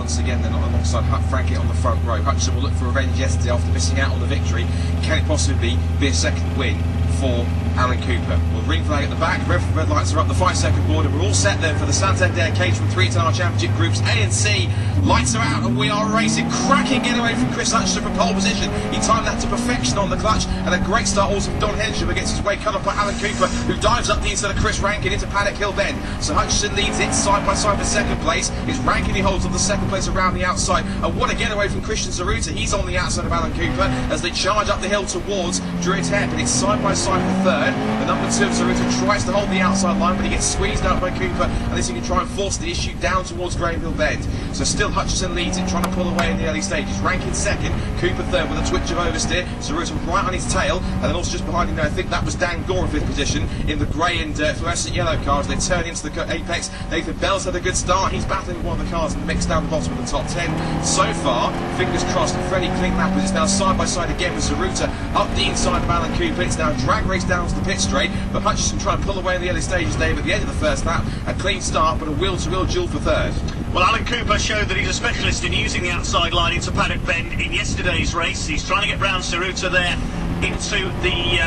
once again then alongside Frankie on the front row. Hutchinson will look for revenge yesterday after missing out on the victory. Can it possibly be a second win for Alan Cooper? Well, ring flag at the back, red lights are up, the 5-second border. We're all set then for the Santander Caterham 3-10R Championship Groups A and C. Lights are out and we are racing. Cracking getaway from Chris Hutchinson from pole position. He timed that to perfection on the clutch, and a great start also from Don Hensham against his way cut off by Alan Cooper, who dives up the inside of Chris Rankin into Paddock Hill Bend. So Hutchinson leads it side by side for second place. It's Rankin who holds on the second place around the outside, and what a getaway from Christian Zaruta. He's on the outside of Alan Cooper as they charge up the hill towards Druid's Head, but it's side by side for third. The number 2 of Zaruta tries to hold the outside line, but he gets squeezed out by Cooper, and this he can try and force the issue down towards Graham Hill Bend. So still Hutchinson leads it, trying to pull away in the early stages. Rankin second, Cooper third with a twitch of oversteer. Zaruta right on his tail, and then also just behind him now, I think that was Dan Gore in 5th position in the grey and fluorescent yellow cars. They turn into the apex. Nathan Bell's had a good start. He's battling one of the cars and mixed down the bottom of the top 10. So far, fingers crossed, a fairly clean lap, as it's now side by side again with Zaruta up the inside of Alan Cooper. It's now a drag race down to the pit straight, but Hutchinson trying to pull away in the early stages, Dave, at the end of the first lap. A clean start, but a wheel-to-wheel duel for third. Well, Alan Cooper showed that he's a specialist in using the outside line into Paddock Bend in yesterday's race. He's trying to get round Zaruta there into the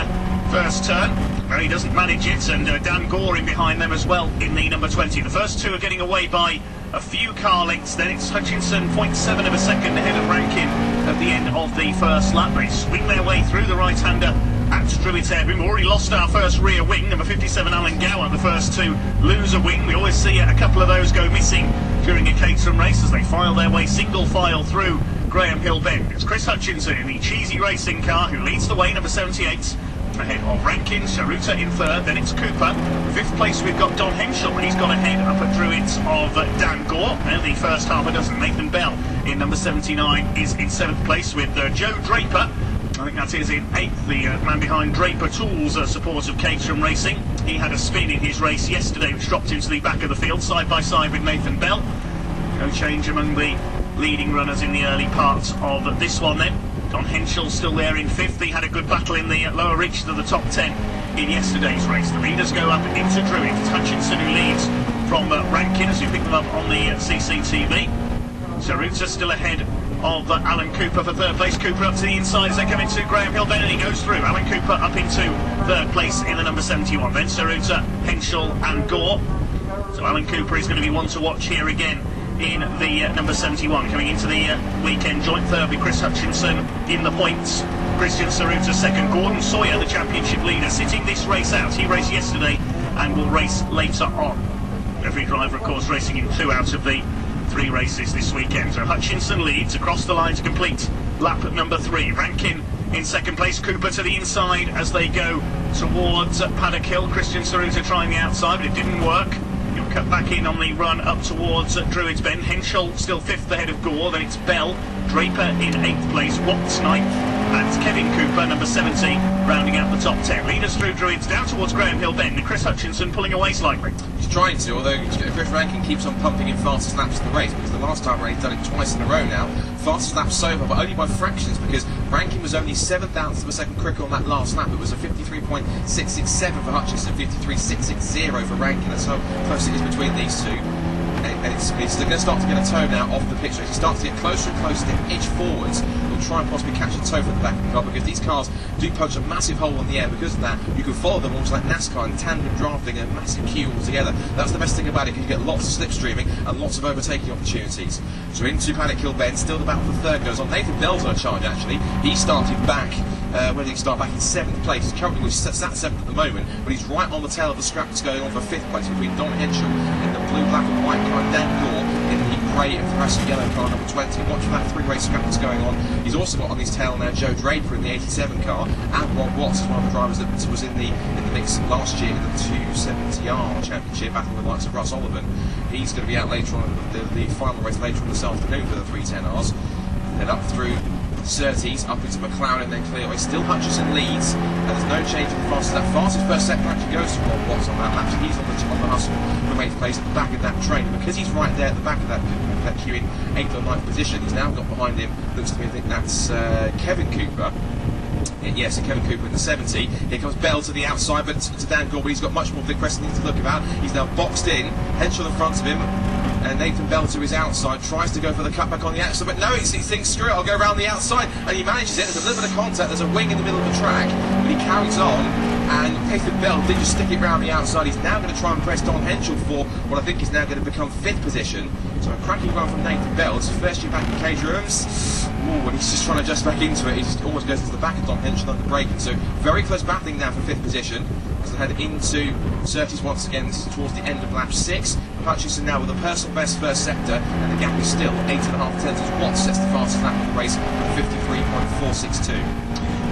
first turn. Well, he doesn't manage it, and Dan Gore in behind them as well in the number 20. The first two are getting away by a few car lengths. Then it's Hutchinson 0.7 of a second ahead of Rankin at the end of the first lap. They swing their way through the right-hander at Druid's Head. We've already lost our first rear wing. Number 57 Alan Gower, the first to lose a wing. We always see a couple of those go missing during a Caterham race as they file their way single file through Graham Hill Bend. It's Chris Hutchinson in the Cheesy Racing car who leads the way, number 78, ahead of Rankin. Zaruta in third, then it's Cooper. 5th place we've got Don Hensham, he's gone ahead up at Druids of Dan Gore. And the first half a dozen, Nathan Bell in number 79 is in 7th place with Joe Draper. I think that is in 8th, the man behind Draper Tools, support of Caterham Racing. He had a spin in his race yesterday which dropped into the back of the field, side by side with Nathan Bell. No change among the leading runners in the early part of this one then. Don Hensham still there in 5th. He had a good battle in the lower reach to the top 10 in yesterday's race. The leaders go up into Druid. It's Hutchinson who leads from Rankin as we pick them up on the CCTV. Zaruta still ahead of Alan Cooper for 3rd place. Cooper up to the inside as they come into Graham Hill Bend, and he goes through. Alan Cooper up into 3rd place in the number 71. Then Zaruta, Hensham and Gore. So Alan Cooper is going to be one to watch here again in the number 71. Coming into the weekend joint third with Chris Hutchinson in the points. Christian Zaruta second. Gordon Sawyer, the championship leader, sitting this race out. He raced yesterday and will race later on. Every driver, of course, racing in 2 out of the 3 races this weekend. So Hutchinson leads across the line to complete lap at number 3. Rankin in 2nd place. Cooper to the inside as they go towards Paddock Hill. Christian Zaruta trying the outside, but it didn't work. He'll cut back in on the run up towards Druid's Bend. Hensham still 5th ahead of Gore. Then it's Bell. Draper in 8th place. Watts 9th. And Kevin Cooper, number 70, rounding out the top 10. Leaders through Druids down towards Graham Hill Bend, and Chris Hutchinson pulling away slightly. He's trying to, although Chris Rankin keeps on pumping in fastest laps of the race, because the last time around he's done it twice in a row now. Fastest lap so far, but only by fractions, because Rankin was only 7,000th of a second quicker on that last lap. It was a 53.667 for Hutchinson, 53.660 for Rankin. That's how close it is between these two. And it's going to start to get a toe now off the pit straight. He starts to get closer and closer to edge forwards. He'll try and possibly catch a toe from the back of the car, because these cars do punch a massive hole in the air. Because of that, you can follow them almost like NASCAR in tandem drafting, a massive queue altogether. That's the best thing about it, because you get lots of slipstreaming and lots of overtaking opportunities. So into Paddock Hill Bend, still the battle for third goes on. Nathan Bell's on a charge actually. He started back. Where did he start? Back in 7th place. He's currently sat 7th at the moment, but he's right on the tail of the scrap that's going on for 5th place between Don Hensham in the blue, black and white car, and Dan Gore in the grey and fluorescent yellow car, number 20. Watch for that 3-race scrap that's going on. He's also got on his tail now Joe Draper in the 87 car, and Rob Watts is one of the drivers that was in the mix last year in the 270R Championship, battling with the likes of Russ Olivan. He's going to be out later on, the final race later on this afternoon for the 310Rs. Then up through Surtees, up into McLaren and then Clearway. Still Hutchinson leads, and there's no change in the fastest lap. Fastest first sector actually goes to Rob Watts on that lap, so he's on the hustle from 8th place at the back of that train. And because he's right there at the back of that queue in 8th or 9th position, he's now got behind him, looks to me, I think that's Kevin Cooper. Yes, and Kevin Cooper in the 70. Here comes Bell to the outside, but to Dan Gore, he's got much more big question to look about. He's now boxed in, Hensham in front of him. and Nathan Bell to his outside, tries to go for the cutback on the outside, but no, he thinks, screw it, I'll go around the outside, and he manages it. There's a little bit of contact, there's a wing in the middle of the track, but he carries on, and Nathan Bell did just stick it round the outside. He's now going to try and press Don Henschel for what I think is now going to become 5th position. So a cracking run from Nathan Bell. It's his first year back in Caterham's. Ooh, and he's just trying to adjust back into it. He just always goes into the back of Don Henschel under braking. So very close battling now for 5th position. As they head into Surtees once again, this is towards the end of lap 6. Hutchinson now with a personal best first sector, and the gap is still 8.5 tenths as Watts sets the fastest lap of the race with 53.462.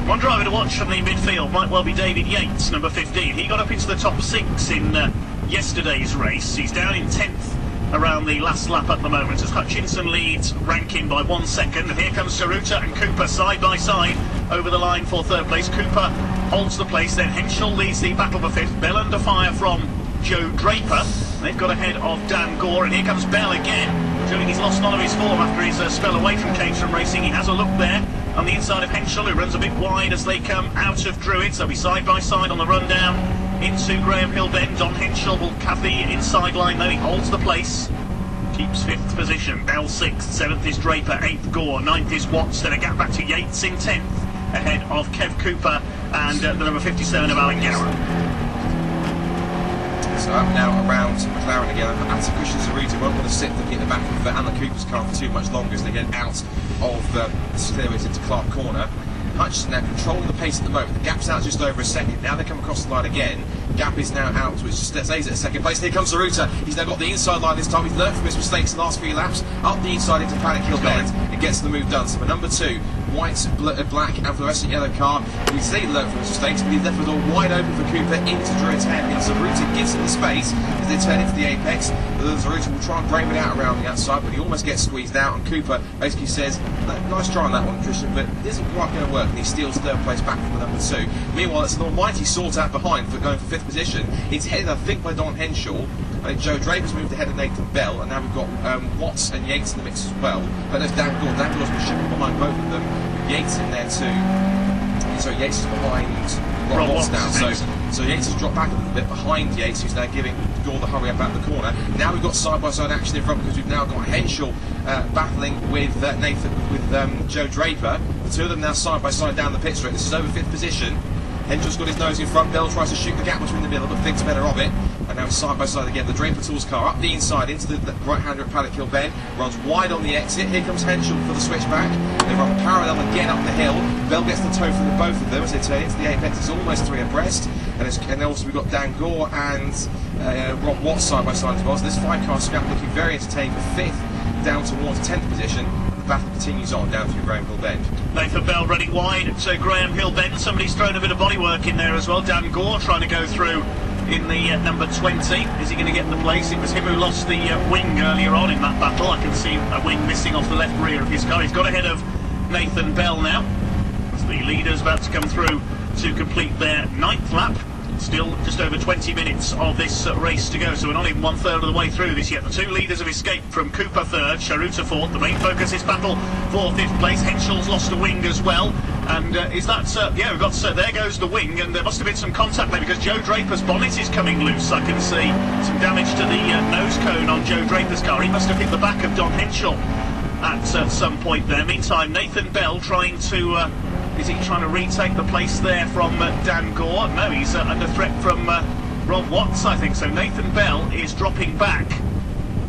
One driver to watch from the midfield might well be David Yates, number 15. He got up into the top 6 in yesterday's race. He's down in 10th around the last lap at the moment as Hutchinson leads Rankin by 1 second, and here comes Saruta and Cooper side by side over the line for 3rd place. Cooper holds the place, then Henschel leads the battle for 5th. Bell under fire from Joe Draper. They've got ahead of Dan Gore, and here comes Bell again, showing he's lost none of his form after his spell away from Caterham Racing. He has a look there on the inside of Henschel, who runs a bit wide as they come out of Druids. They'll be side by side on the run down into Graham Hill Bend. Don Henschel will have the inside line though. He holds the place, keeps 5th position. Bell 6th, 7th is Draper, 8th Gore, 9th is Watts. Then a gap back to Yates in 10th, ahead of Kev Cooper and the number 57 of Alan Gower. So up now around McLaren again. Anton Christian Zaruta won't want to sit looking at the back of Alan Cooper's car for too much longer as they get out of the clearways into Clark Corner. Hutchinson now controlling the pace at the moment. The gap's out just over a second. Now they come across the line again. Gap is now out, which stays at 2nd place. Here comes Zaruta. He's now got the inside line this time. He's learned from his mistakes the last few laps. Up the inside into Paddock Hill Bend and gets the move done. So for number 2, white, black and fluorescent yellow car. We say he learned from his mistakes, but he's left the door wide open for Cooper into Druids' head. And Zaruta gives him the space as they turn into the apex. Zaruta will try and brave it out around the outside, but he almost gets squeezed out. And Cooper basically says, nice try on that one, Christian, but it isn't quite going to work. And he steals 3rd place back from the number 2. Meanwhile, it's an almighty sort out behind for going for 5th position. It's headed, I think, by Don Henschel. I think Joe Draper's moved ahead of Nathan Bell, and now we've got Watts and Yates in the mix as well. But there's Dan Gore. Dan Gore's been shipping behind both of them. Yates in there too. So Yates is behind Rob Watts now. So Yates has dropped back a little bit behind Yates, who's now giving Gore the hurry up out the corner. Now we've got side-by-side action in front because we've now got Henschel battling with Joe Draper. The two of them now side-by-side down the pit straight. This is over 5th position. Henschel's got his nose in front. Bell tries to shoot the gap between the middle, but thinks better of it. And now it's side by side again. The Draper Tools car up the inside into the right-hander at Paddock Hill Bend. Runs wide on the exit. Here comes Henschel for the switchback. They run parallel again up the hill. Bell gets the toe from the both of them as they turn into the apex. It's almost 3 abreast. And also we've got Dan Gore and Rob Watts side by side as well. So this 5-car scrap looking very entertaining for 5th down towards 10th position. The battle continues on down through Graham Hill Bend. Nathan Bell running wide at Graham Hill Bend. Somebody's thrown a bit of bodywork in there as well. Dan Gore trying to go through in the number 20. Is he going to get the place? It was him who lost the wing earlier on in that battle. I can see a wing missing off the left rear of his car. He's got ahead of Nathan Bell now, as the leader's about to come through to complete their 9th lap. Still just over 20 minutes of this race to go, so we're not even 1/3 of the way through this yet. The 2 leaders have escaped from Cooper 3rd, Saruta 4th. The main focus is battle for 5th place. Henschel's lost a wing as well. And is that, yeah, we've got, there goes the wing, and there must have been some contact there because Joe Draper's bonnet is coming loose. I can see some damage to the nose cone on Joe Draper's car. He must have hit the back of Don Henschel at some point there. Meantime, Nathan Bell trying to... is he trying to retake the place there from Dan Gore? No, he's under threat from Rob Watts, I think. So Nathan Bell is dropping back.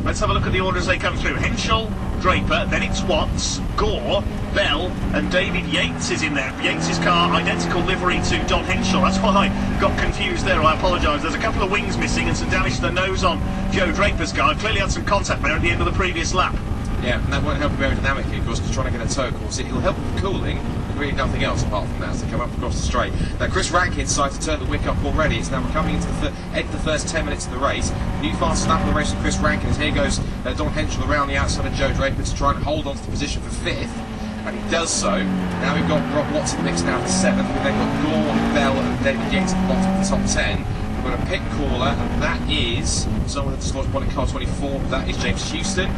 Let's have a look at the order as they come through. Henschel, Draper, then it's Watts, Gore, Bell, and David Yates is in there. Yates' car, identical livery to Don Henschel. That's why I got confused there, I apologise. There's a couple of wings missing and some damage to the nose on Joe Draper's car. Clearly had some contact there at the end of the previous lap. Yeah, and that won't help him aerodynamically, of course, because trying to get a tow course. It'll help with cooling, but really nothing else apart from that as they come up across the straight. Now, Chris Rankin decided to turn the wick up already. It's now coming into the end of the first 10 minutes of the race. New fastest lap of the race for Chris Rankin as here goes Don Henschel around the outside of Joe Draper to try and hold on to the position for 5th. And he does so. Now we've got Rob Watts in the mix now for 7th. We've then got Gore, Bell and David Yates at the bottom of the top 10. We've got a pit caller, and that is someone that's dislodged bonnet car 24. That is James Houston.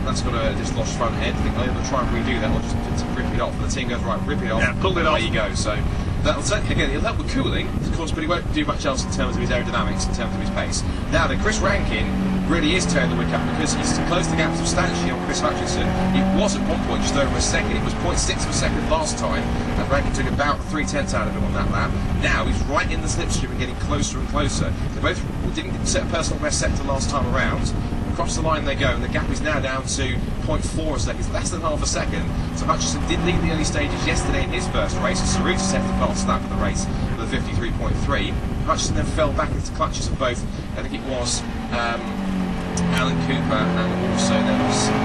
That's got a dislodged front end. I think they're going to try and redo that or just rip it off. And the team goes, right, rip it off. Yeah, pull it off. There you go. So that'll again, it'll help with cooling, of course, but he won't do much else in terms of his aerodynamics, in terms of his pace. Now then, Chris Rankin really is tearing the wick up, because he's closed the gap substantially on Chris Hutchinson. It was at one point just over a second. It was 0.6 of a second last time, and Rankin took about 3/10 out of him on that lap. Now he's right in the slipstream and getting closer and closer. They both didn't set a personal best sector last time around. Across the line they go, and the gap is now down to 0.4 seconds, less than half a second. So Hutchinson did lead the early stages yesterday in his first race. Saruta set the fastest lap of the race with a 53.3. Hutchinson then fell back into clutches of both, I think it was Alan Cooper, and also there was the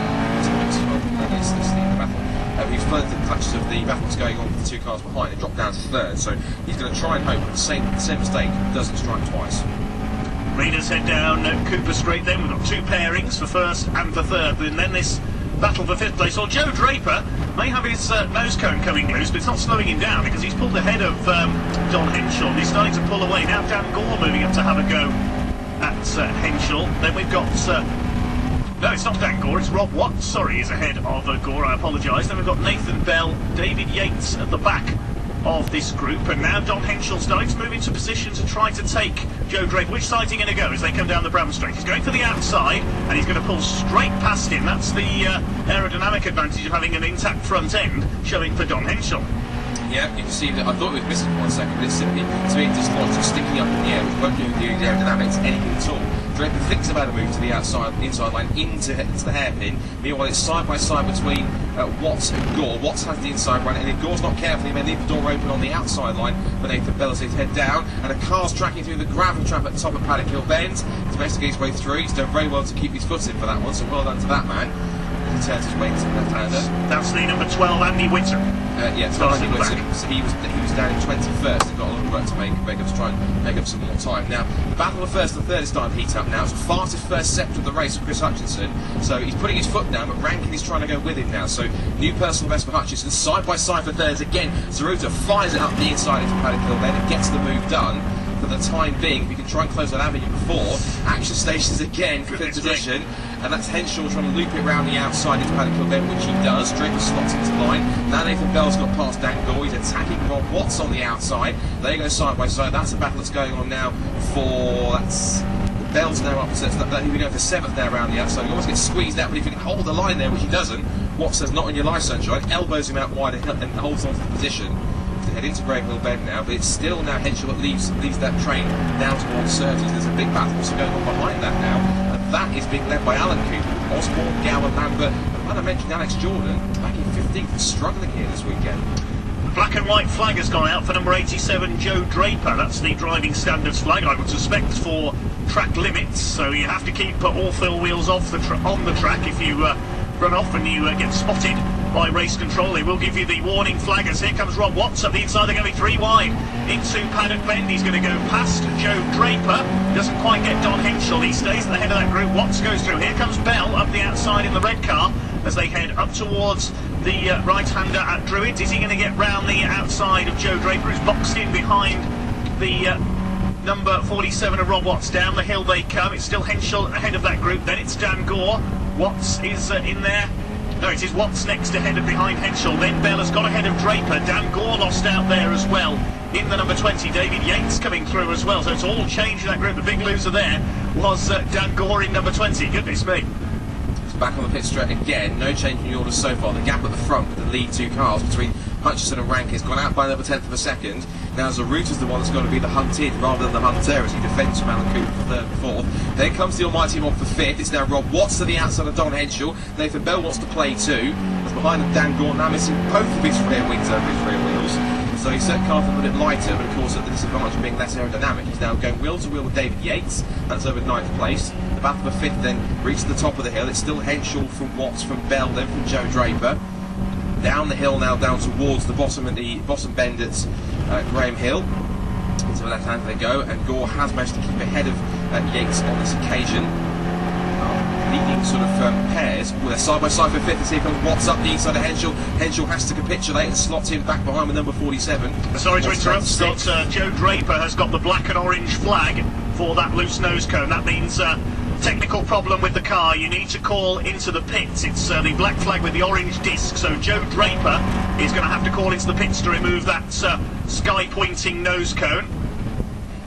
battle. He fell into the clutches of the battle that's going on with the two cars behind and dropped down to third. So he's going to try and hope that the same mistake doesn't strike twice. Leaders head down Cooper Straight then. We've got two pairings for first and for third, and then this battle for fifth place. Well, Joe Draper may have his nose cone coming loose, but it's not slowing him down, because he's pulled ahead of Don Henschel. He's starting to pull away. Now Dan Gore moving up to have a go at Henschel. Then we've got... no, it's not Dan Gore, it's Rob Watts. Sorry, he's ahead of Gore, I apologise. Then we've got Nathan Bell, David Yates at the back of this group, and now Don Henschel starting to move into position to try to take Joe Draper. Which side's he going to go as they come down the Bram Straight? He's going for the outside, and he's going to pull straight past him. That's the aerodynamic advantage of having an intact front end showing for Don Henschel. Yeah, you can see that. I thought it was missing for 1 second, but it's simply being dislodged and sticking up in the air, which won't do the aerodynamics anything at all. Draper thinks about a move to the outside, the inside line into the hairpin. Meanwhile, it's side by side between Watts and Gore. Watts has the inside run, and if Gore's not careful, he may leave the door open on the outside line for Nathan Bell as they head down. And a car's tracking through the gravel trap at the top of Paddock Hill Bend. He's managed to get his way through. He's done very well to keep his foot in for that one, so well done to that man. He turns his way into the left-hander. That's the number 12, Andy Whitton. Yeah, it's Andy Whitton. So he was down in 21st and got a lot of work to make up to try and make up some more time. Now, the battle of first and third is starting to heat up now. It's the fastest first sector of the race for Chris Hutchinson. So he's putting his foot down, but Rankin is trying to go with him now. So new personal best for Hutchinson, side by side for thirds again. Saruta fires it up the inside into Paddock Hill Bend and gets the move done. For the time being, we can try and close that avenue before. Action stations again for fifth position, and that's Henschel trying to loop it around the outside into Paddock Hill Bend, which he does. Draper slots into line. Now Nathan Bell's got past Dan Gore. He's attacking Rob Watts on the outside. They go side by side. That's a battle that's going on now for... Bell's now up, so he'll be going for seventh there around the outside. He always gets squeezed out, but if he can hold the line there, which he doesn't, Watts says not in your life, sunshine, elbows him out wide and holds on to the position. To head into Graham Hill Bend now, but it's still now Henschel that leaves that train down towards Surtees. There's a big battle also going on behind that now, and that is being led by Alan Cooper, Osborne, Gower, Lambert, and when I mentioned Alex Jordan, back in 15th, struggling here this weekend. The black and white flag has gone out for number 87, Joe Draper. That's the driving standards flag, I would suspect, for track limits, so you have to keep all four wheels off on the track if you run off and you get spotted by race control. They will give you the warning flag as here comes Rob Watts up the inside. They're going to be three wide into Paddock Bend. He's going to go past Joe Draper. Doesn't quite get Don Henschel. He stays at the head of that group. Watts goes through. Here comes Bell up the outside in the red car as they head up towards the right-hander at Druids. Is he going to get round the outside of Joe Draper, who's boxed in behind the number 47 of Rob Watts? Down the hill they come. It's still Henschel ahead of that group. Then it's Dan Gore. Watts is in there. No, it is Watts next ahead of behind Henschel. Then Bell has got ahead of Draper. Dan Gore lost out there as well in the number 20. David Yates coming through as well. So it's all changed in that group. The big loser there was Dan Gore in number 20. Goodness me. It's back on the pit straight again. No change in the order so far. The gap at the front with the lead two cars between Hutchinson and Rankin has gone out by another tenth of a second. Now Zaruta's the one that's got to be the hunted rather than the hunter as he defends from Alan Cooper for third and fourth. Then comes the almighty one for fifth. It's now Rob Watts to the outside of Don Henschel. Nathan Bell wants to play too. As behind him Dan Gore now missing both of his rear wings over his rear wheels. So he's set cars a little bit lighter, but of course at the disadvantage of being less aerodynamic. He's now going wheel to wheel with David Yates. That's over ninth place. The battle for fifth then reaches the top of the hill. It's still Henschel from Watts, from Bell, then from Joe Draper. Down the hill now, down towards the bottom bend at Graham Hill. Into the left hand they go, and Gore has managed to keep ahead of Yates on this occasion. Leading sort of pairs. Well, they're side by side for fifth as here comes Watts up the inside of Henschel. Henschel has to capitulate and slot him back behind with number 47. Sorry to interrupt, Scott. Joe Draper has got the black and orange flag for that loose nose cone. That means technical problem with the car. You need to call into the pits. It's the black flag with the orange disc. So Joe Draper is going to have to call into the pits to remove that sky pointing nose cone.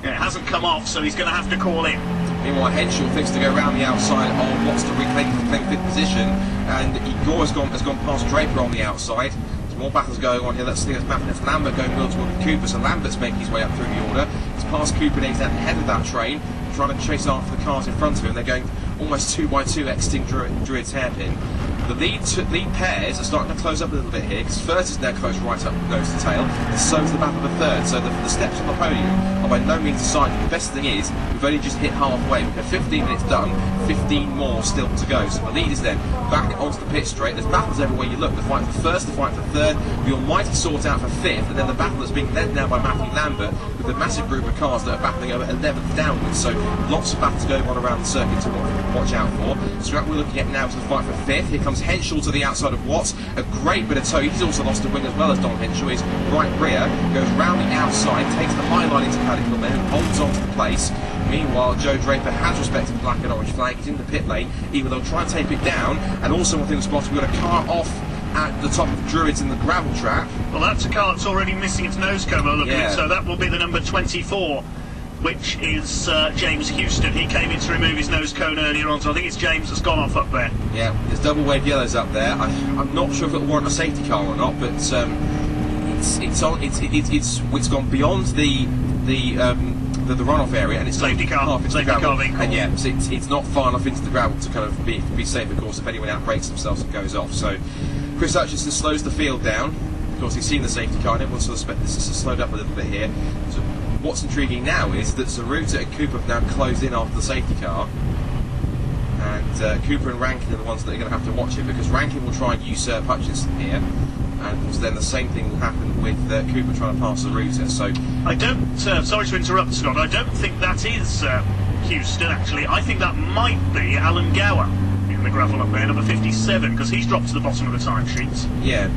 Yeah, it hasn't come off, so he's going to have to call in. Meanwhile, Henshaw thinks to go around the outside of Watts to reclaim fifth position, and Igor has gone past Draper on the outside. There's more battles going on here. Let's see, that's Lambert going well toward Cooper, so Lambert's making his way up through the order. He's past Cooper and he's at the head of that train, trying to chase after the cars in front of him. They're going almost 2 by 2, exiting Druid's hairpin. The lead pairs are starting to close up a little bit here, because first is now close right up nose to tail, and so is the battle of the third. So the steps on the podium are by no means decided. The best thing is, we've only just hit halfway. We've got 15 minutes done, 15 more still to go. So the lead is then back onto the pit straight. There's battles everywhere you look. The fight for first, the fight for third, the almighty sort out for fifth, and then the battle that's being led now by Matthew Lambert, with a massive group of cars that are battling over 11th downwards. So lots of battles going on around the circuit to watch out for. So what we're looking at now is the fight for fifth. Here comes Henshaw to the outside of Watts. A great bit of tow. He's also lost a wing as well as Don Henshaw. His right rear goes round the outside, takes the high line into paddock then and holds on to the place. Meanwhile, Joe Draper has respected the black and orange flag. He's in the pit lane, even though try and tape it down. And also one thing that's spotted, we've got a car off at the top of Druids in the gravel trap. Well, that's a car that's already missing its nose cone, I'm looking at, so that will be the number 24. Which is James Houston. He came in to remove his nose cone earlier on, so I think it's James that's gone off up there. Yeah, there's double wave yellows up there. I'm not sure if it'll warrant a safety car or not, but it's gone beyond the runoff area, and it's safety car vehicle. And yeah, so it's not far enough into the gravel to kind of be safe, of course, if anyone outbrakes themselves and goes off. So Chris Hutchinson slows the field down. Of course, he's seen the safety car, and everyone sort of expect this has slowed up a little bit here. So what's intriguing now is that Zaruta and Cooper have now closed in after the safety car, and Cooper and Rankin are the ones that are going to have to watch it, because Rankin will try and usurp Hutchinson here, and then the same thing will happen with Cooper trying to pass Zaruta. So I don't, sorry to interrupt, Scott, I don't think that is Houston actually. I think that might be Alan Gower in the gravel up there, number 57, because he's dropped to the bottom of the timesheets. Yeah,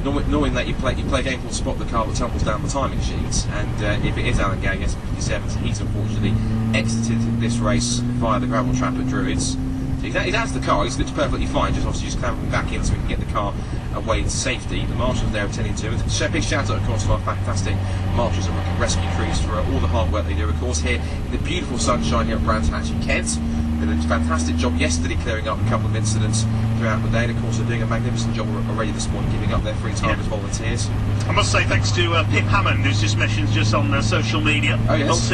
knowing that you play a game called Spot the Car that tumbles down the timing sheets, and if it is Alan Gower, yes, 57, he's unfortunately exited this race via the gravel trap at Druids. So he has the car, he looks perfectly fine, just clambering back in so we can get the car away to safety. The marshals there attending to him. Big shout out, of course, to our fantastic marshals and rescue crews for all the hard work they do. Of course, here in the beautiful sunshine here at Brands Hatch in Kent. They did a fantastic job yesterday clearing up a couple of incidents throughout the day, and of course they're doing a magnificent job already this morning, giving up their free time as volunteers. I must say thanks to Pip Hammond, who's just mentioned just on social media. Oh yes.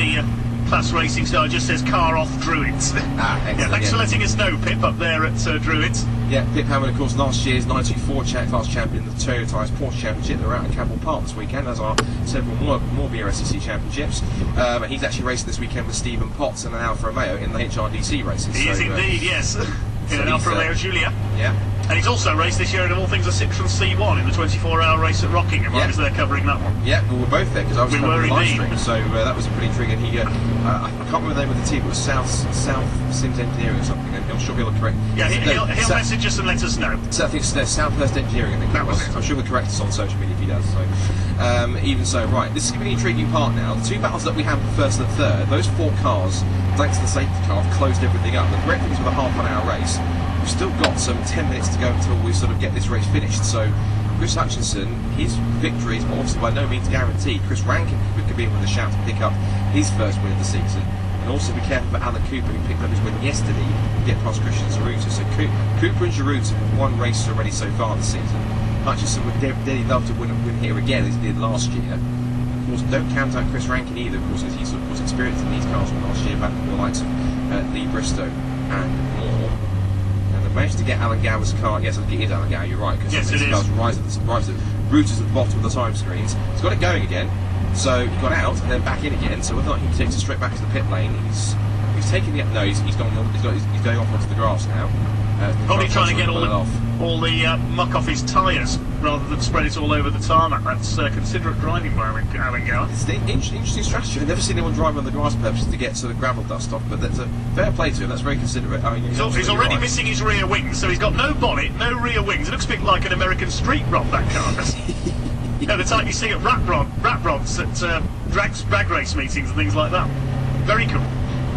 Class Racing Star just says car off Druids. Excellent, yeah, thanks for letting us know, Pip, up there at Druids. Yeah, Pip Hammond, of course, last year's 924 class champion in the Toyota Tyres Porsche Championship. They're out at Campbell Park this weekend, as are several more BRSCC championships. And he's actually racing this weekend with Stephen Potts and an Alfa Romeo in the HRDC races. He is indeed, yes. In an Alfa Romeo Giulia. Yeah. And he's also raced this year in, of all things, a Citroen C1 in the 24-hour race at Rockingham. I was there covering that one. Yeah, well, we're both there, because I was covering the live stream, so that was pretty intriguing. I can't remember the name of the team, it was South Sims Engineering or something, and I'm sure he'll correct. Yeah, he'll message us and let us know. So I think it's Southhurst Engineering, I think that was. I'm sure he'll correct us on social media if he does. So, even so, right, this is going to be an intriguing part now. The two battles that we have, the first and the third, those four cars, thanks to the safety car, have closed everything up. The correct thing is with a half-an-hour race, we've still got some 10 minutes to go until we sort of get this race finished. So Chris Hutchinson, his victory is obviously by no means guaranteed. Chris Rankin could be in with a shout to pick up his first win of the season. And also be careful for Alan Cooper, who picked up his win yesterday, to get past Christian Zaruta. So Cooper and Zaruta have won races already so far this season. Hutchinson would dearly love to win here again, as he did last year. Of course, don't count out Chris Rankin either, of course, as he's of course experienced in these cars from last year, back with the likes of Lee Bristow and more. Managed to get Alan Gower's car. Yes, I think it is Alan Gower, you're right, because yes, his car's rises at the bottom of the time screens. He's got it going again, so he got out and then back in again. So whether or not he takes it straight back to the pit lane, he's taking the no, he's going off onto the grass now. Probably trying to get all the muck off his tyres rather than spread it all over the tarmac. That's considerate driving by Alan Gower. It's an interesting strategy. I've never seen anyone drive on the grass purposes to get sort of gravel dust off, but that's a fair play to him. That's very considerate. I mean, he's already missing his rear wings, so he's got no bonnet, no rear wings. It looks a bit like an American street rod, that car does. You know, the type you see at rat rods at drag race meetings and things like that. Very cool.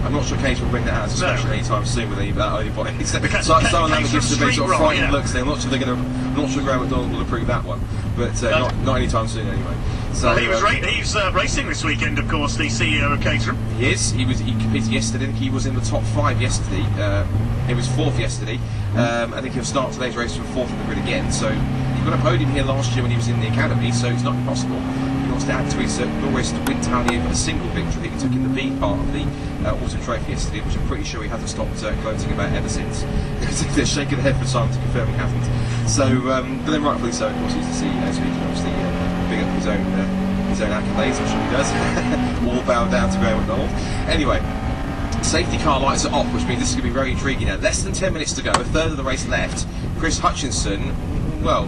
I'm not sure Case will bring that out as a special anytime soon with the only body. Someone that gives a big sort of frightened looks there. I'm not sure Graham McDonald will approve that one, but not anytime soon anyway. So he was racing this weekend, of course, the CEO of Caterham. He is. He competed yesterday. I think he was in the top 5 yesterday. He was 4th yesterday. I think he'll start today's race from 4th in the grid again. So he got a podium here last year when he was in the academy, so it's not impossible. He wants to add to his glorious win tally of a single victory that he took in the B part of the Autumn Trophy yesterday, which I'm pretty sure he hasn't stopped gloating about ever since. They're shaking their head for Simon to confirm he hasn't. So, but then rightfully so, of course, he's the CEO, so he can obviously big up his own accolades, I'm sure he does. All bow down to Graham McDonald. Anyway, safety car lights are off, which means this is going to be very intriguing now. Less than 10 minutes to go, a third of the race left. Chris Hutchinson, well,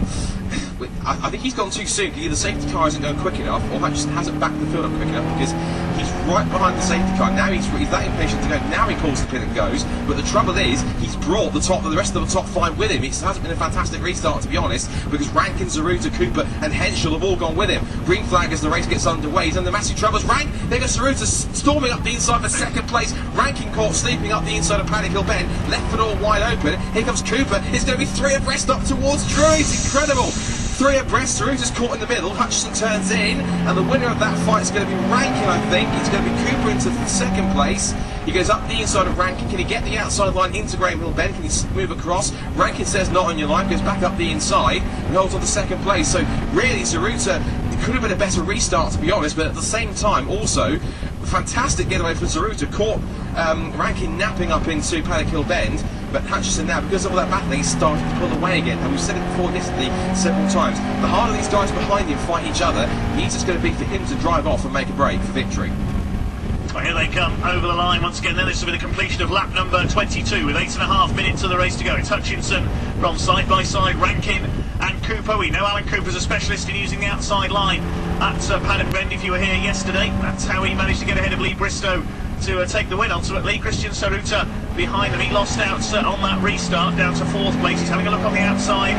I think he's gone too soon, because either the safety car isn't going quick enough, or Hutchinson hasn't backed the field up quick enough, because he's right behind the safety car. Now he's that impatient to go. Now he pulls the pin and goes. But the trouble is, he's brought the rest of the top 5 with him. It hasn't been a fantastic restart, to be honest, because Rankin, Zaruta, Cooper, and Henschel have all gone with him. Green flag as the race gets underway. He's under massive troubles. There goes Zaruta storming up the inside for 2nd place. Rankin caught sleeping up the inside of Paddock Hill Bend. Left foot all wide open. Here comes Cooper. It's going to be 3 abreast up towards Drury. It's incredible. 3 abreast, Zaruta's caught in the middle, Hutchinson turns in, and the winner of that fight is going to be Rankin, I think. It's going to be Cooper into 2nd place. He goes up the inside of Rankin. Can he get the outside line into Graham Hill Bend? Can he move across? Rankin says not on your line, goes back up the inside and holds on to 2nd place. So really, Zaruta, it could have been a better restart, to be honest, but at the same time, also, fantastic getaway from Zaruta. Caught Rankin napping up into Paddock Hill Bend, but Hutchinson now, because of all that battling, he's starting to pull away again. And we've said it before yesterday several times. The harder these guys behind him fight each other, the easier it's going to be for him to drive off and make a break for victory. Well, here they come over the line once again. Then this will be the completion of lap number 22 with 8.5 minutes of the race to go. It's Hutchinson from side by side, Rankin and Cooper. We know Alan Cooper's a specialist in using the outside line at Paddock Bend. If you were here yesterday, that's how he managed to get ahead of Lee Bristow to take the win ultimately. Christian Zaruta behind them. He lost out on that restart down to 4th place. He's having a look on the outside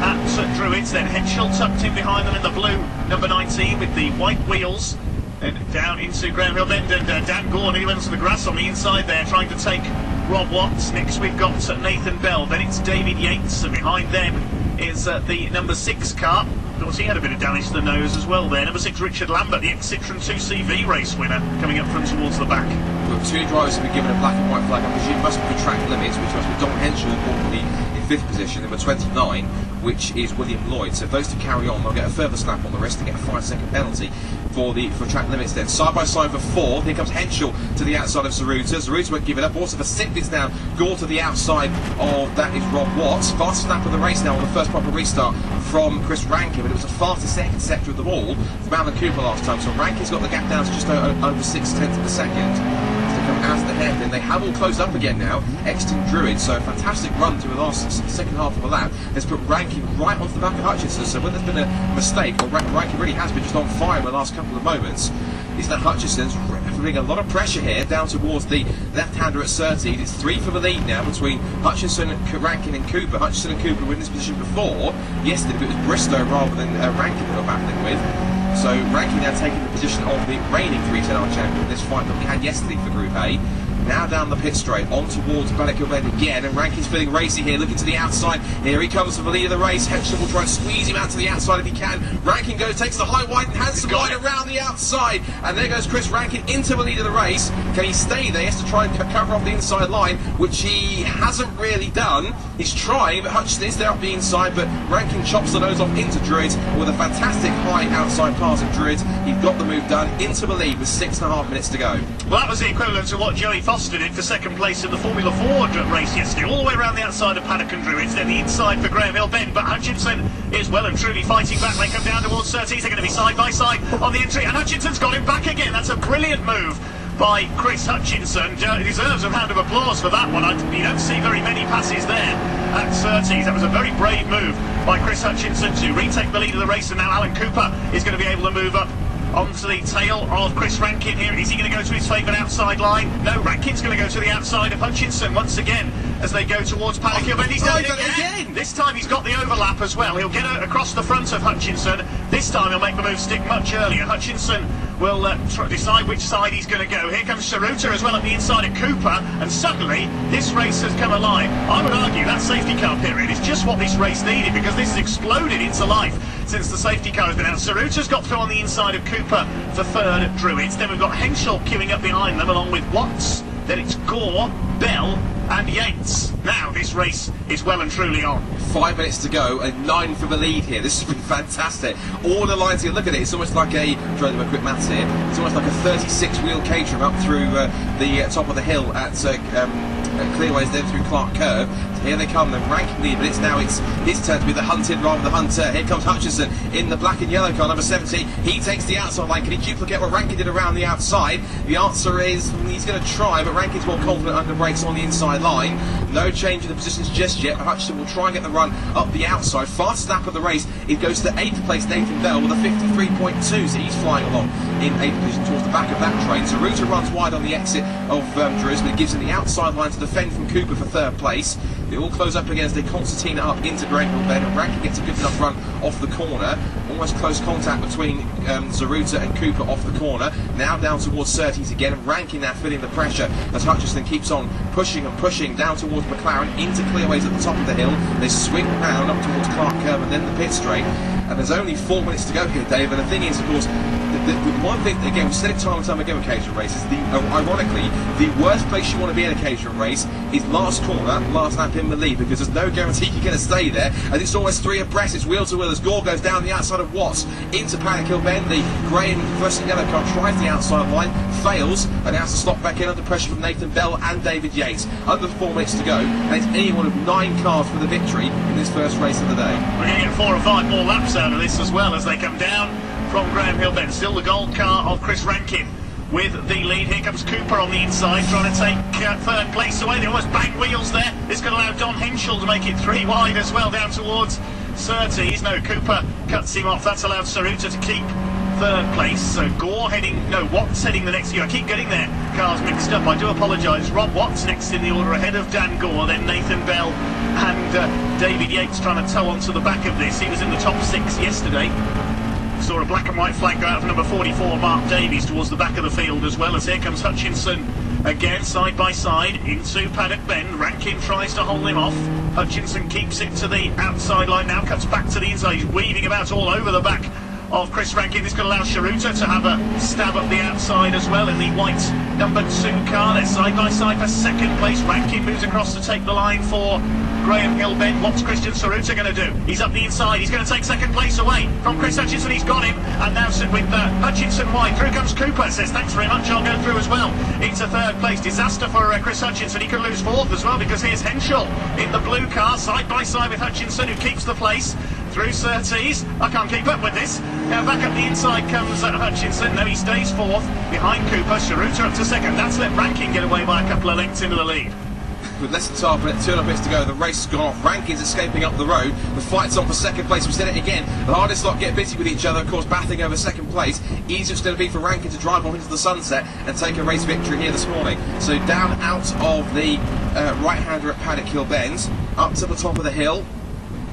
at Druids. Then Henschel tucked in behind them in the blue number 19 with the white wheels. Then down into Graham Hill Bend, and Dan Gore nearly went to the grass on the inside there trying to take Rob Watts. Next we've got Nathan Bell. Then it's David Yates, and behind them is the number 6 car. Of course, he had a bit of damage to the nose as well there. Number 6, Richard Lambert, the ex-Citroen 2CV race winner, coming up from towards the back. Well, 2 drivers have been given a black and white flag. I presume must be for track limits, which must be Don Henschel, importantly, in 5th position, number 29, which is William Lloyd. So if those 2 carry on, they'll get a further slap on the wrist and get a 5-second penalty for track limits then. Side by side for 4th, here comes Henschel to the outside of Zaruta. Zaruta won't give it up. Also for 6th, it's now Gore to the outside of, that is Rob Watts. Fastest lap of the race now on the first proper restart from Chris Rankin, but it was the fastest sector of them all from Alan Cooper last time. So Rankin's got the gap down to just over 6/10 of a second to come out of the hairpin. They have all closed up again now, exiting Druid, so a fantastic run through the last 2nd half of the lap has put Rankin right onto the back of Hutchinson. So when there's been a mistake, or Rankin really has been just on fire in the last couple of moments, is that Hutchinson's putting a lot of pressure here down towards the left-hander at Surtees. It's 3 for the lead now between Hutchinson, Rankin and Cooper. Hutchinson and Cooper were in this position before yesterday, but it was Bristow rather than Rankin that were battling with. So Rankin now taking the position of the reigning 310R champion in this fight that we had yesterday for Group A. Now down the pit straight, on towards Paddock Hill Bend again, and Rankin's feeling racy here, looking to the outside. Here he comes for the lead of the race. Henschel will try and squeeze him out to the outside if he can. Rankin goes, takes the high, wide and handsome line around the outside, and there goes Chris Rankin into the lead of the race. Can he stay there? He has to try and cover off the inside line, which he hasn't really done. He's trying, but Hutchinson is there up the inside, but Rankin chops the nose off into Druids with a fantastic high outside pass of Druids. He's got the move done, into the lead with 6.5 minutes to go. Well, that was the equivalent to what Joey Foster did for 2nd place in the Formula Ford race yesterday, all the way around the outside of Paddock and Druids, then the inside for Graham Hill Bend, but Hutchinson is well and truly fighting back. They come down towards Surtees, they're going to be side by side on the entry, and Hutchinson's got him back again. That's a brilliant move by Chris Hutchinson. He deserves a round of applause for that one. You don't see very many passes there at Surtees. That was a very brave move by Chris Hutchinson to retake the lead of the race, and now Alan Cooper is going to be able to move up onto the tail of Chris Rankin here. Is he going to go to his favourite outside line? No, Rankin's going to go to the outside of Hutchinson once again as they go towards Paddock Hill. And he's done it again! This time he's got the overlap as well. He'll get across the front of Hutchinson. This time he'll make the move stick much earlier. Hutchinson will decide which side he's going to go. Here comes Zaruta as well at the inside of Cooper, and suddenly this race has come alive. I would argue that safety car period is just what this race needed, because this has exploded into life. since the safety car has been out. Saruta's got through on the inside of Cooper for third at Druids. Then we've got Henschel queuing up behind them along with Watts. Then it's Gore, Bell and Yates. Now this race is well and truly on. 5 minutes to go and 9 for the lead here. This has been fantastic. All the lines here, look at it, it's almost like a, trying to do a quick maths here, it's almost like a 36-wheel Caterham up through the top of the hill at Clearways, then through Clark Curve. So here they come, the ranking lead, but it's now it's his turn to be the hunted rather than the hunter. Here comes Hutchinson in the black and yellow car, number 70. He takes the outside line. Can he duplicate what Rankin did around the outside? The answer is he's going to try, but Rankin's more confident under brakes on the inside line. No change in the positions just yet, but Hutchinson will try and get the run up the outside. Fastest lap of the race, it goes to 8th place Nathan Bell with a 53.2, so he's flying along in 8th position towards the back of that train. So Ruta runs wide on the exit of Druids, but it gives him the outside line to defend from Cooper for 3rd place. They all close up against the Concertina up into Greenhill Bend, and Rankin gets a good enough run off the corner. Almost close contact between Zaruta and Cooper off the corner. Now down towards Surtees again, and Rankin now feeling the pressure as Hutchinson keeps on pushing and pushing down towards McLaren into Clearways at the top of the hill. They swing round up towards Clark Curve and then the pit straight. And there's only 4 minutes to go here, Dave. And the thing is, of course, the one thing, again, we said it time and time again with Caterham races, ironically, the worst place you want to be in a Caterham race is last corner, last lap in the lead, because there's no guarantee you're going to stay there, and it's almost 3 abreast. It's wheel to wheel as Gore goes down the outside of Watts into Paddock Hill Bend. The grey and fluorescent yellow car tries the outside line, fails, and has to stop back in under pressure from Nathan Bell and David Yates. Under 4 minutes to go, and it's any one of 9 cars for the victory in this first race of the day. We're going to get 4 or 5 more laps out of this as well as they come down from Graham Hill Bend. Still the gold car of Chris Rankin with the lead. Here comes Cooper on the inside trying to take 3rd place away. They almost bang wheels there. This could allow Don Henschel to make it 3 wide as well down towards Surtees. No, Cooper cuts him off. That's allowed Saruta to keep 3rd place. So Gore Watts heading the next year. I keep getting their cars mixed up. I do apologise. Rob Watts next in the order ahead of Dan Gore, then Nathan Bell and David Yates trying to tow onto the back of this. He was in the top 6 yesterday. Saw a black and white flag go out for number 44, Mark Davies, towards the back of the field, as well as here comes Hutchinson again, side by side, into Paddock Bend. Rankin tries to hold him off. Hutchinson keeps it to the outside line, now cuts back to the inside. He's weaving about all over the back of Chris Rankin. This could allow Saruta to have a stab up the outside as well in the white number 2 car. They're side by side for 2nd place. Rankin moves across to take the line for Graham Hill Bend. What's Christian Saruta going to do? He's up the inside. He's going to take 2nd place away from Chris Hutchinson. He's got him. And now with Hutchinson wide. Through comes Cooper. Says, thanks very much. I'll go through as well. Into 3rd place. Disaster for Chris Hutchinson. He could lose 4th as well, because here's Henschel in the blue car, side by side with Hutchinson, who keeps the place. Through Surtees. I can't keep up with this. Now back up the inside comes Hutchinson. No, he stays 4th behind Cooper. Saruta up to 2nd. That's let Rankin get away by a couple of lengths into the lead. With less than 12 minutes, 2.5 minutes to go, the race has gone off. Rankin's escaping up the road. The fight's on for 2nd place. We said it again. The hardest lot get busy with each other, of course, battling over 2nd place. Easier it's going to be for Rankin to drive off into the sunset and take a race victory here this morning. So down out of the right-hander at Paddock Hill Bend, up to the top of the hill.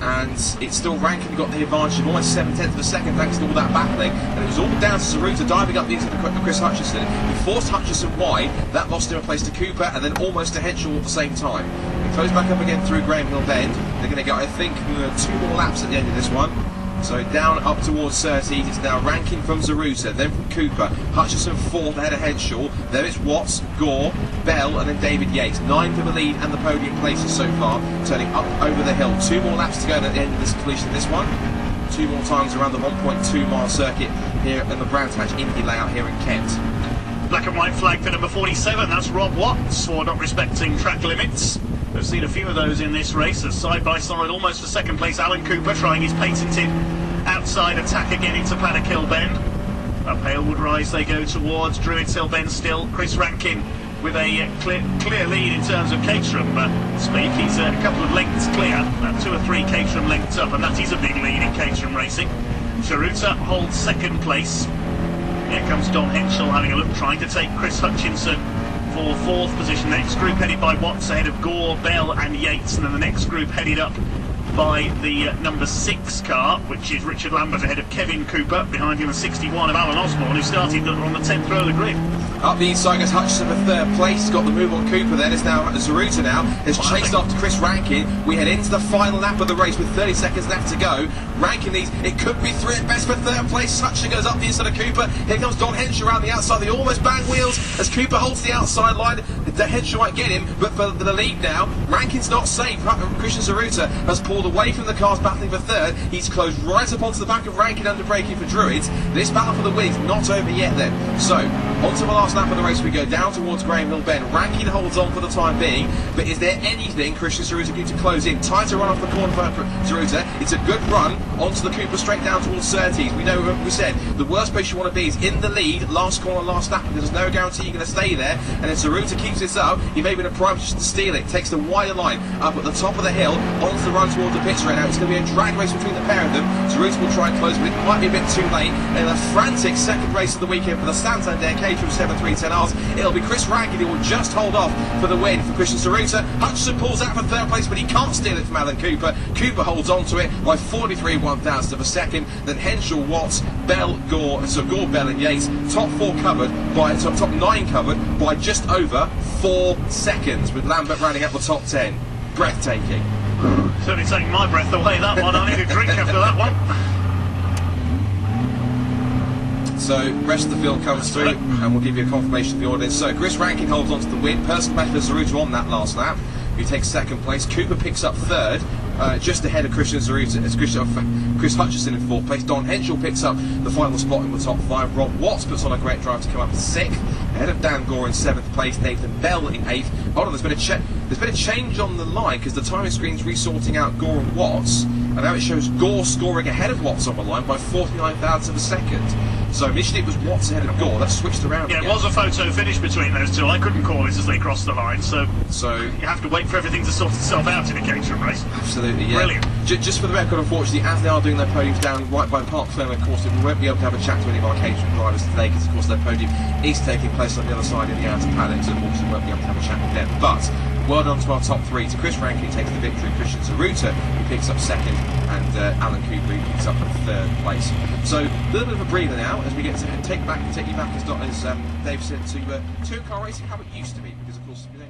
And it's still Rankin got the advantage of almost 7/10 of a second thanks to all that battling, and it was all down to Saruta diving up the inside of Chris Hutchinson. He forced Hutchinson wide, that lost him a place to Cooper and then almost to Henschel at the same time. He closed back up again through Graham Hill Bend. They're going to get, I think, 2 more laps at the end of this one. So down up towards Surtees, it's now Rankin from Zaruta, then from Cooper, Hutchinson 4th ahead of Henschel, then it's Watts, Gore, Bell and then David Yates. 9 for the lead and the podium places so far, turning up over the hill. 2 more laps to go at the end of this completion of this one. 2 more times around the 1.2 mile circuit here in the Brands Hatch Indy layout here in Kent. Black and white flag for number 47, that's Rob Watts, for not respecting track limits. We've seen a few of those in this race, as side by side, almost for 2nd place, Alan Cooper trying his patented outside attack again into Paddock Hill Bend. Up Halewood Rise they go towards Druids Hill Bend still. Chris Rankin with a clear lead in terms of Caterham speak. He's a couple of lengths clear, 2 or 3 Caterham lengths up, and that is a big lead in Caterham racing. Saruta holds 2nd place. Here comes Don Henschel having a look, trying to take Chris Hutchinson for 4th position. The next group headed by Watts ahead of Gore, Bell and Yates, and then the next group headed up by the number 6 car, which is Richard Lambert ahead of Kevin Cooper. Behind him the 61 of Alan Osborne, who started on the 10th row of the grid. Up the inside goes Hutchinson for 3rd place. He's got the move on Cooper then. It's now Zaruta now. Has chased after Chris Rankin. We head into the final lap of the race with 30 seconds left to go. Rankin leads. It could be 3 at best for third place. Hutchinson goes up the inside of Cooper. Here comes Don Henshaw around the outside. They almost bang wheels as Cooper holds the outside line. The Henshaw might get him, but for the lead now, Rankin's not safe. Christian Zaruta has pulled away from the cars battling for third. He's closed right up onto the back of Rankin under braking for Druids. This battle for the win is not over yet then. So, onto the last lap of the race we go, down towards Graham Hill Bend. Rankin holds on for the time being, but is there anything Christian Zaruta can do to close in? Tighter run off the corner for Zaruta. It's a good run onto the Cooper straight down towards Surtees. We know what we said. The worst place you want to be is in the lead, last corner, last lap, because there's no guarantee you're going to stay there. And if Zaruta keeps this up, he may be in a prime position to steal it. Takes the wider line up at the top of the hill, onto the run towards the pits right now. It's going to be a drag race between the pair of them. Zaruta will try and close, but it might be a bit too late. And a frantic second race of the weekend for the Santander Caterham 7310Rs. It'll be Chris Rankin who will just hold off for the win for Christian Zaruta. Hutchinson pulls out for third place, but he can't steal it from Alan Cooper. Cooper holds on to it by 43/1000 of a second. Then Henshaw, Watts, Bell, Gore, so Gore, Bell and Yates, top 4 covered by top 9 covered by just over 4 seconds, with Lambert rounding up the top 10. Breathtaking. Certainly taking my breath away, that one. I need a drink after that one. So, rest of the field comes through, and we'll give you a confirmation of the audience. So, Chris Rankin holds on to the win. Personal best for Zaruta on that last lap, who takes second place. Cooper picks up third, just ahead of Christian Zaruta. It's Chris Hutchinson in fourth place. Don Henshaw picks up the final spot in the top 5. Rob Watts puts on a great drive to come up to 6th, ahead of Dan Gore in 7th place. Nathan Bell in 8th. Hold on, there's been a change on the line because the timing screen's resorting out Gore and Watts, and now it shows Gore scoring ahead of Watts on the line by 49,000 of a second. So initially it was Watts ahead of Gore. That's switched around. Yeah, again. It was a photo finish between those two. I couldn't call it as they crossed the line, so you have to wait for everything to sort itself out in a Caterham race. Absolutely, yeah. Brilliant. Just for the record, unfortunately, as they are doing their podiums down right by the Park Fairmont course, we won't be able to have a chat to any of our Caterham drivers today because, of course, their podium is taking place on the other side in the outer paddock, so unfortunately we won't be able to have a chat with them. But well done to our top 3. To Chris Rankin, who takes the victory, Christian Zaruta, who picks up 2nd, and Alan Cooper, who picks up 3rd place. So a little bit of a breather now as we get to take you back, as Dave said, to two-car racing, how it used to be, because of course we don't